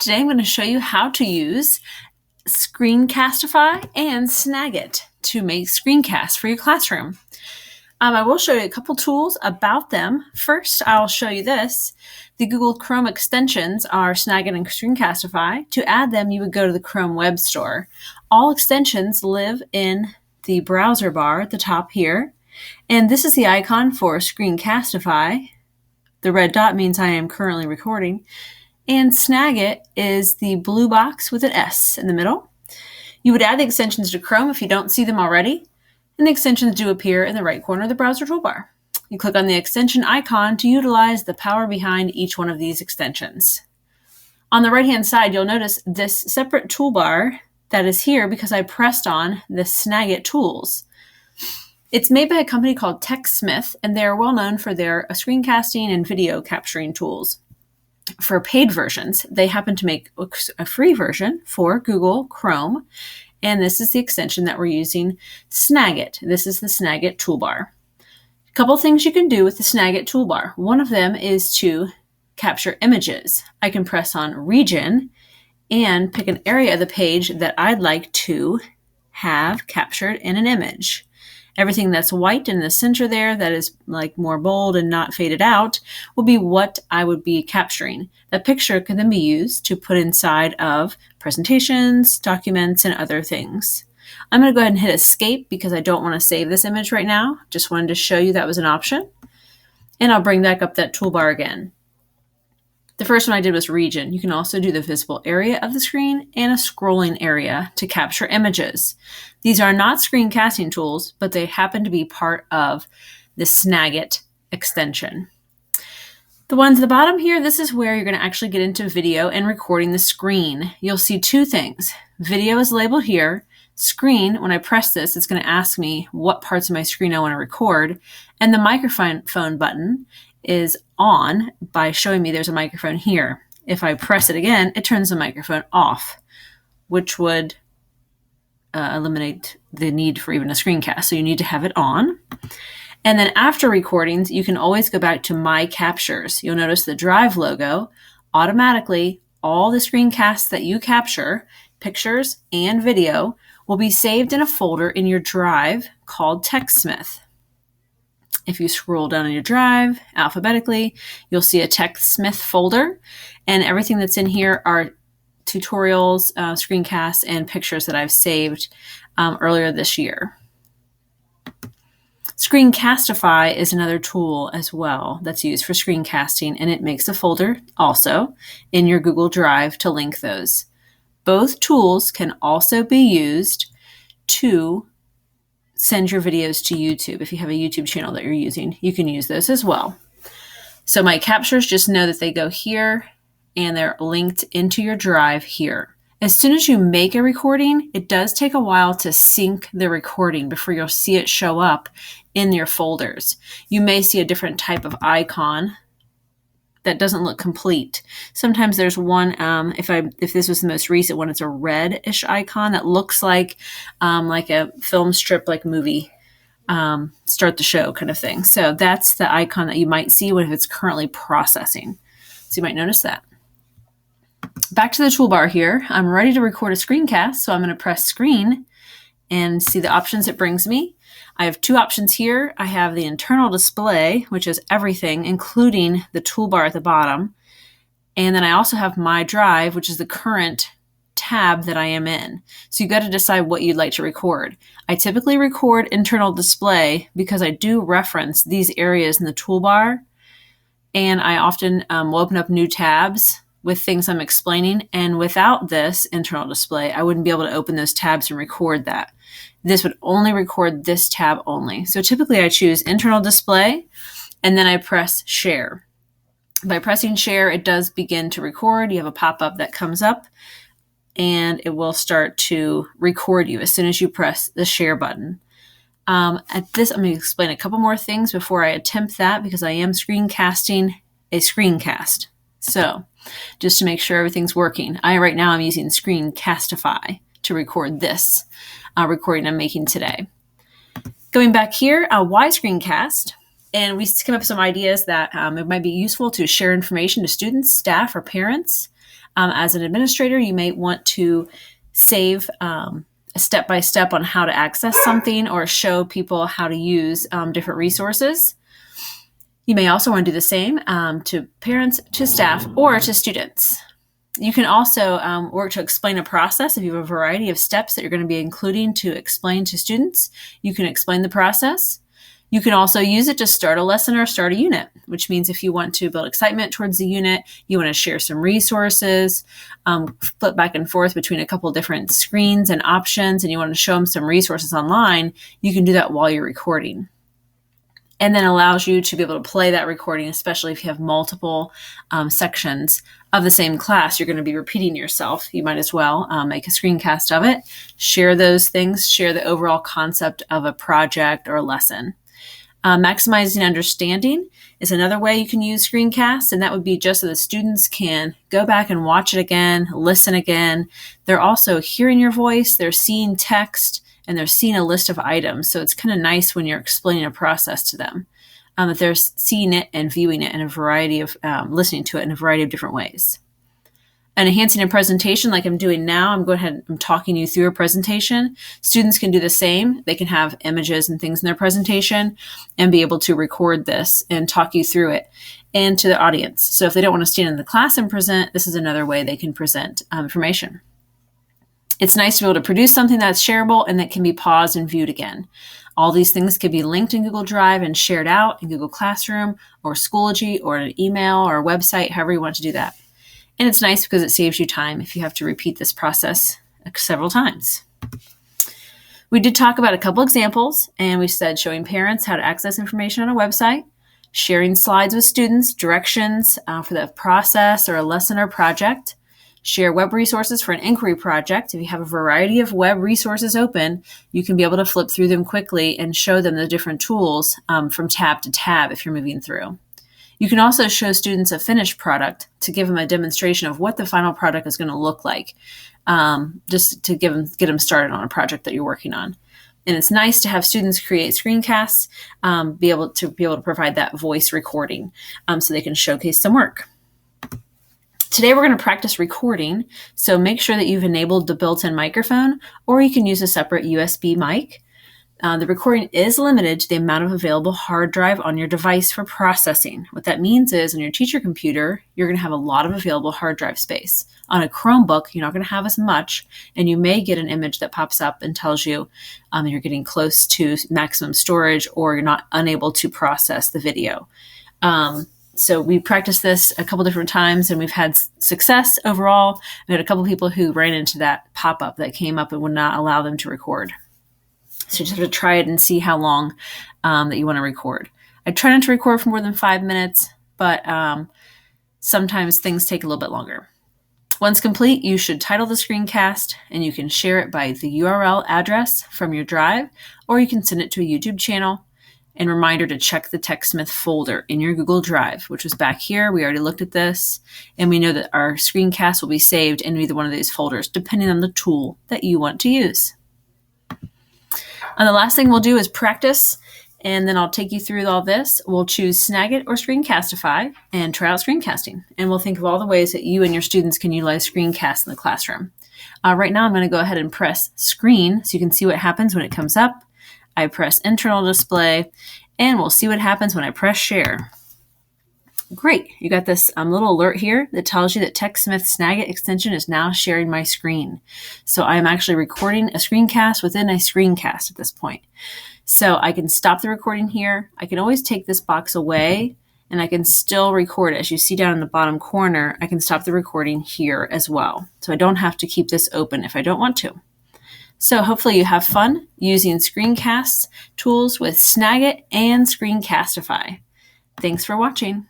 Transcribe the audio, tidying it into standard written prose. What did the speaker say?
Today I'm going to show you how to use Screencastify and Snagit to make screencasts for your classroom. I will show you a couple tools about them. First, I'll show you this. The Google Chrome extensions are Snagit and Screencastify. To add them, you would go to the Chrome Web Store. All extensions live in the browser bar at the top here. And this is the icon for Screencastify. The red dot means I am currently recording. And Snagit is the blue box with an S in the middle. You would add the extensions to Chrome if you don't see them already, and the extensions do appear in the right corner of the browser toolbar. You click on the extension icon to utilize the power behind each one of these extensions. On the right-hand side, you'll notice this separate toolbar that is here because I pressed on the Snagit tools. It's made by a company called TechSmith, and they are well known for their screencasting and video capturing tools. For paid versions, they happen to make a free version for Google Chrome, and this is the extension that we're using, Snagit. This is the Snagit toolbar. A couple things you can do with the Snagit toolbar. One of them is to capture images. I can press on Region and pick an area of the page that I'd like to have captured in an image. Everything that's white in the center there that is like more bold and not faded out will be what I would be capturing. That picture can then be used to put inside of presentations, documents, and other things. I'm going to go ahead and hit escape because I don't want to save this image right now. Just wanted to show you that was an option. And I'll bring back up that toolbar again. The first one I did was region. You can also do the visible area of the screen and a scrolling area to capture images. These are not screencasting tools, but they happen to be part of the Snagit extension. The ones at the bottom here, this is where you're going to actually get into video and recording the screen. You'll see two things. Video is labeled here. Screen, when I press this, it's going to ask me what parts of my screen I want to record. And the microphone button is on by showing me there's a microphone here. If I press it again, it turns the microphone off, which would eliminate the need for even a screencast. So you need to have it on. And then after recordings, you can always go back to My Captures. You'll notice the Drive logo. Automatically, all the screencasts that you capture, pictures and video, will be saved in a folder in your Drive called TechSmith. If you scroll down in your Drive alphabetically, you'll see a TechSmith folder, and everything that's in here are tutorials, screencasts, and pictures that I've saved earlier this year. Screencastify is another tool as well that's used for screencasting, and it makes a folder also in your Google Drive to link those. Both tools can also be used to send your videos to YouTube. If you have a YouTube channel that you're using, you can use those as well. So My Captures, just know that they go here and they're linked into your Drive here. As soon as you make a recording, it does take a while to sync the recording before you'll see it show up in your folders. You may see a different type of icon that doesn't look complete. Sometimes there's one, if this was the most recent one, it's a red-ish icon that looks like a film strip, like movie, start the show kind of thing. So that's the icon that you might see if it's currently processing. So you might notice that. Back to the toolbar here. I'm ready to record a screencast, so I'm going to press Screen and see the options it brings me. I have two options here. I have the internal display, which is everything, including the toolbar at the bottom. And then I also have My Drive, which is the current tab that I am in. So you've got to decide what you'd like to record. I typically record internal display because I do reference these areas in the toolbar. And I often will open up new tabs with things I'm explaining. And without this internal display, I wouldn't be able to open those tabs and record that. This would only record this tab only. So typically I choose internal display and then I press share. By pressing share, it does begin to record. You have a pop-up that comes up and it will start to record you as soon as you press the share button. At this, I'm going to explain a couple more things before I attempt that because I am screencasting a screencast. So just to make sure everything's working, right now I'm using Screencastify to record this recording I'm making today. Going back here, why screencast? And we came up with some ideas that it might be useful to share information to students, staff, or parents. As an administrator, you may want to save a step-by-step on how to access something or show people how to use different resources. You may also want to do the same to parents, to staff, or to students. You can also work to explain a process. If you have a variety of steps that you're going to be including to explain to students, you can explain the process. You can also use it to start a lesson or start a unit, which means if you want to build excitement towards the unit, you want to share some resources, flip back and forth between a couple different screens and options, and you want to show them some resources online, you can do that while you're recording. And then allows you to be able to play that recording, especially if you have multiple sections of the same class. You're going to be repeating yourself. You might as well make a screencast of it, share those things, share the overall concept of a project or a lesson. Maximizing understanding is another way you can use screencasts, and that would be just so the students can go back and watch it again, listen again. They're also hearing your voice, they're seeing text, and they're seeing a list of items. So it's kind of nice when you're explaining a process to them, that they're seeing it and viewing it in a variety of, listening to it in a variety of different ways. And enhancing a presentation like I'm doing now, I'm talking you through a presentation. Students can do the same. They can have images and things in their presentation and be able to record this and talk you through it and to the audience. So if they don't want to stand in the class and present, this is another way they can present information. It's nice to be able to produce something that's shareable and that can be paused and viewed again. All these things can be linked in Google Drive and shared out in Google Classroom or Schoology or an email or a website, however you want to do that. And it's nice because it saves you time if you have to repeat this process several times. We did talk about a couple examples, and we said showing parents how to access information on a website, sharing slides with students, directions for the process or a lesson or project, share web resources for an inquiry project. If you have a variety of web resources open, you can be able to flip through them quickly and show them the different tools from tab to tab if you're moving through. You can also show students a finished product to give them a demonstration of what the final product is going to look like, just to get them started on a project that you're working on. And it's nice to have students create screencasts, be able to provide that voice recording so they can showcase some work. Today we're going to practice recording, so make sure that you've enabled the built-in microphone, or you can use a separate USB mic. The recording is limited to the amount of available hard drive on your device for processing. What that means is on your teacher computer, you're going to have a lot of available hard drive space. On a Chromebook, you're not going to have as much, and you may get an image that pops up and tells you you're getting close to maximum storage or you're not unable to process the video. So we practiced this a couple different times and we've had success overall. We had a couple people who ran into that pop-up that came up and would not allow them to record. So you just have to try it and see how long that you want to record. I try not to record for more than 5 minutes, but sometimes things take a little bit longer. Once complete, you should title the screencast and you can share it by the URL address from your drive, or you can send it to a YouTube channel. And reminder to check the TechSmith folder in your Google Drive, which was back here. We already looked at this, and we know that our screencast will be saved in either one of these folders, depending on the tool that you want to use. And the last thing we'll do is practice, and then I'll take you through all this. We'll choose Snagit or Screencastify and try out screencasting. And we'll think of all the ways that you and your students can utilize screencasts in the classroom. Right now, I'm going to go ahead and press Screen so you can see what happens when it comes up. I press Internal Display, and we'll see what happens when I press Share. Great. You got this little alert here that tells you that TechSmith Snagit extension is now sharing my screen. So I'm actually recording a screencast within a screencast at this point. So I can stop the recording here. I can always take this box away, and I can still record it. As you see down in the bottom corner, I can stop the recording here as well. So I don't have to keep this open if I don't want to. So hopefully you have fun using screencast tools with Snagit and Screencastify. Thanks for watching.